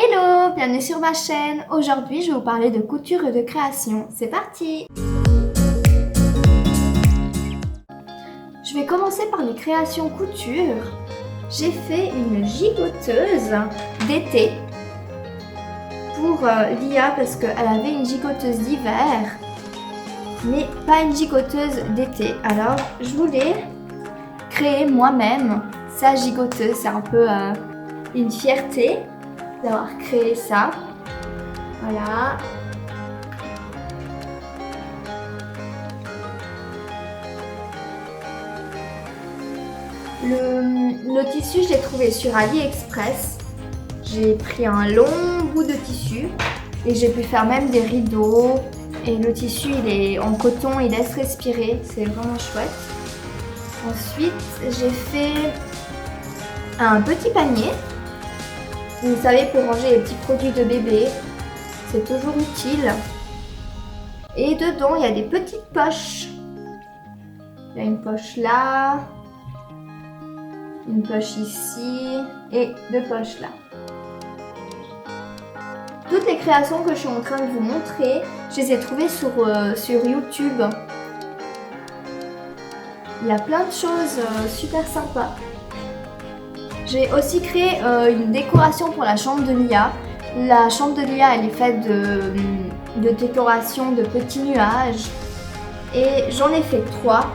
Hello, bienvenue sur ma chaîne. Aujourd'hui, je vais vous parler de couture et de création. C'est parti! Je vais commencer par les créations couture. J'ai fait une gigoteuse d'été pour Lia parce qu'elle avait une gigoteuse d'hiver, mais pas une gigoteuse d'été. Alors, je voulais créer moi-même sa gigoteuse. C'est un peu une fierté d'avoir créé ça. Voilà. Le tissu, je l'ai trouvé sur AliExpress. J'ai pris un long bout de tissu et j'ai pu faire même des rideaux. Et le tissu, il est en coton, il laisse respirer. C'est vraiment chouette. Ensuite, j'ai fait un petit panier. Vous savez, pour ranger les petits produits de bébé, c'est toujours utile. Et dedans, il y a des petites poches. Il y a une poche là, une poche ici et deux poches là. Toutes les créations que je suis en train de vous montrer, je les ai trouvées sur YouTube. Il y a plein de choses super sympas. J'ai aussi créé une décoration pour la chambre de Lia. La chambre de Lia, elle est faite de décorations de petits nuages. Et j'en ai fait 3.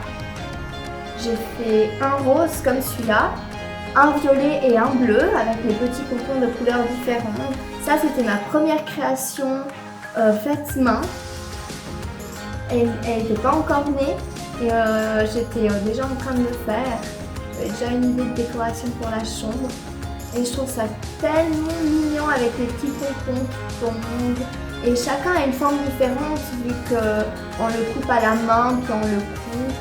J'ai fait un rose comme celui-là, un violet et un bleu avec les petits pompons de couleurs différentes. Ça, c'était ma première création faite main. Elle n'était pas encore née et j'étais déjà en train de le faire. J'avais déjà une idée de décoration pour la chambre et je trouve ça tellement mignon avec les petits pompons qui tombent et chacun a une forme différente vu qu'on le coupe à la main puis on le coupe.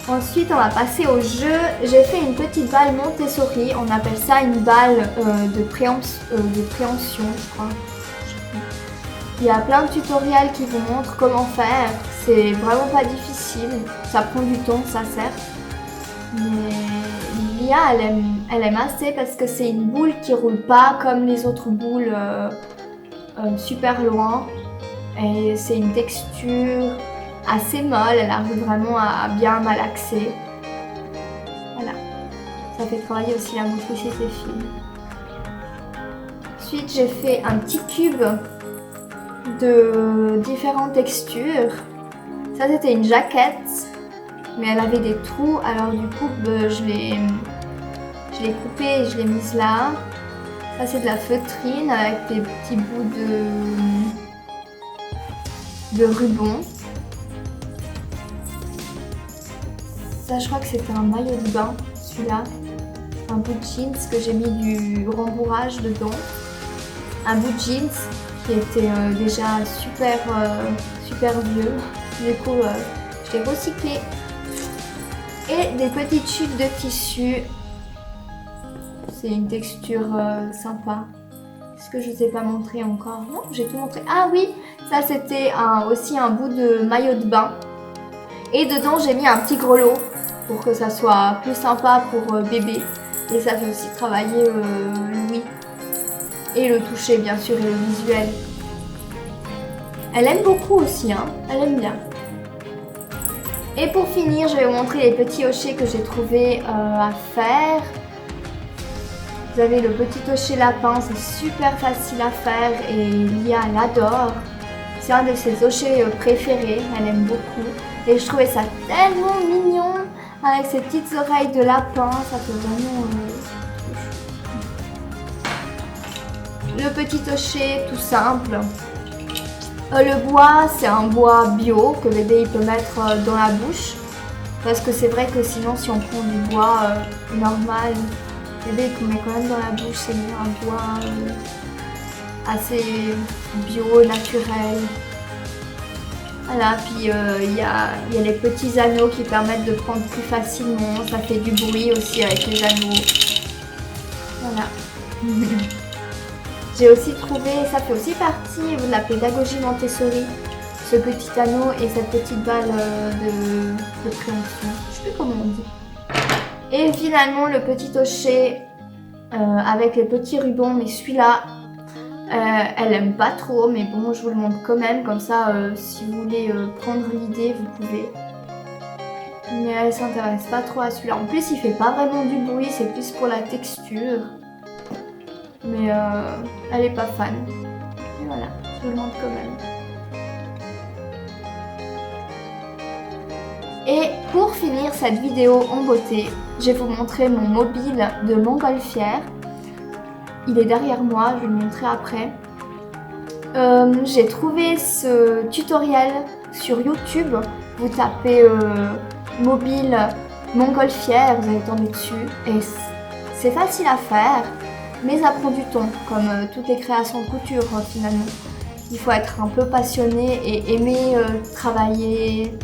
Voilà. Ensuite on va passer au jeu. J'ai fait une petite balle Montessori, on appelle ça une balle de préhension je crois. Il y a plein de tutoriels qui vous montrent comment faire, c'est vraiment pas difficile, ça prend du temps, ça certes. Mais Lia, elle aime assez parce que c'est une boule qui roule pas comme les autres boules super loin. Et c'est une texture assez molle, elle arrive vraiment à bien malaxer. Voilà, ça fait travailler aussi la motricité fine. Ensuite, j'ai fait un petit cube de différentes textures. Ça c'était une jaquette mais elle avait des trous alors du coup je l'ai coupée et je l'ai mise là. Ça c'est de la feutrine avec des petits bouts de ruban. Ça je crois que c'était un maillot de bain celui-là. Un bout de jeans que j'ai mis du rembourrage dedans. Un bout de jeans qui était déjà super vieux. Du coup, je l'ai recyclé. Et des petites chutes de tissu. C'est une texture sympa. Est-ce que je ne vous ai pas montré encore? Non, j'ai tout montré. Ah oui, ça c'était aussi un bout de maillot de bain. Et dedans, j'ai mis un petit grelot pour que ça soit plus sympa pour bébé. Et ça fait aussi travailler l'ouïe. Et le toucher bien sûr et le visuel. Elle aime beaucoup aussi, hein. Elle aime bien. Et pour finir, je vais vous montrer les petits hochets que j'ai trouvé à faire. Vous avez le petit hochet lapin, c'est super facile à faire et Lia elle adore. C'est un de ses hochets préférés, elle aime beaucoup. Et je trouvais ça tellement mignon avec ses petites oreilles de lapin, ça fait vraiment... Le petit hochet tout simple. Le bois, c'est un bois bio que bébé il peut mettre dans la bouche. Parce que c'est vrai que sinon si on prend du bois normal, bébé il met quand même dans la bouche. C'est un bois assez bio, naturel. Voilà, puis il y a les petits anneaux qui permettent de prendre plus facilement. Ça fait du bruit aussi avec les anneaux. Voilà. J'ai aussi trouvé, ça fait aussi partie de la pédagogie Montessori, ce petit anneau et cette petite balle de préhension. Je sais plus comment on dit. Et finalement le petit hochet avec les petits rubans, mais celui-là, elle aime pas trop, mais bon, je vous le montre quand même, comme ça, si vous voulez prendre l'idée, vous pouvez. Mais elle s'intéresse pas trop à celui-là. En plus, il fait pas vraiment du bruit, c'est plus pour la texture. Mais elle est pas fan. Et voilà, je vous le montre quand même. Et pour finir cette vidéo en beauté, je vais vous montrer mon mobile de montgolfière. Il est derrière moi, je vais le montrer après. J'ai trouvé ce tutoriel sur YouTube. Vous tapez mobile montgolfière, vous allez tomber dessus. Et c'est facile à faire, mais ça prend du temps, comme toutes les créations de couture finalement. Il faut être un peu passionné et aimer travailler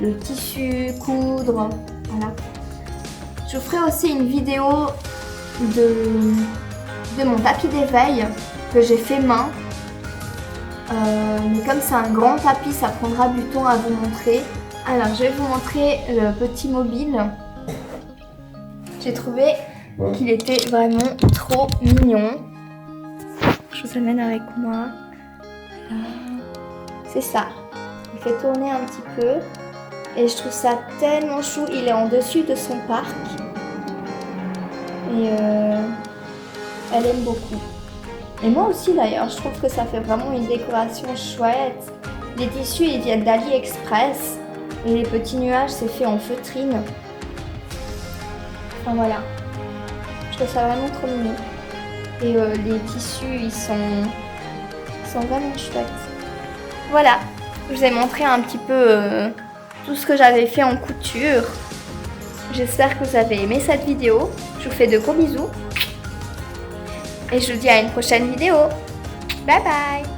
le tissu, coudre, voilà. Je vous ferai aussi une vidéo de mon tapis d'éveil que j'ai fait main. Mais comme c'est un grand tapis, ça prendra du temps à vous montrer. Alors, je vais vous montrer le petit mobile. J'ai trouvé qu'il était vraiment trop mignon. Je vous amène avec moi. C'est ça. Il fait tourner un petit peu. Et je trouve ça tellement chou. Il est en dessus de son parc. Et elle aime beaucoup. Et moi aussi d'ailleurs, je trouve que ça fait vraiment une décoration chouette. Les tissus, ils viennent d'AliExpress. Et les petits nuages, c'est fait en feutrine. Enfin voilà. Je trouve ça vraiment trop mignon. Et les tissus, ils sont vraiment chouettes. Voilà, je vous ai montré un petit peu tout ce que j'avais fait en couture. J'espère que vous avez aimé cette vidéo. Je vous fais de gros bisous. Et je vous dis à une prochaine vidéo. Bye bye!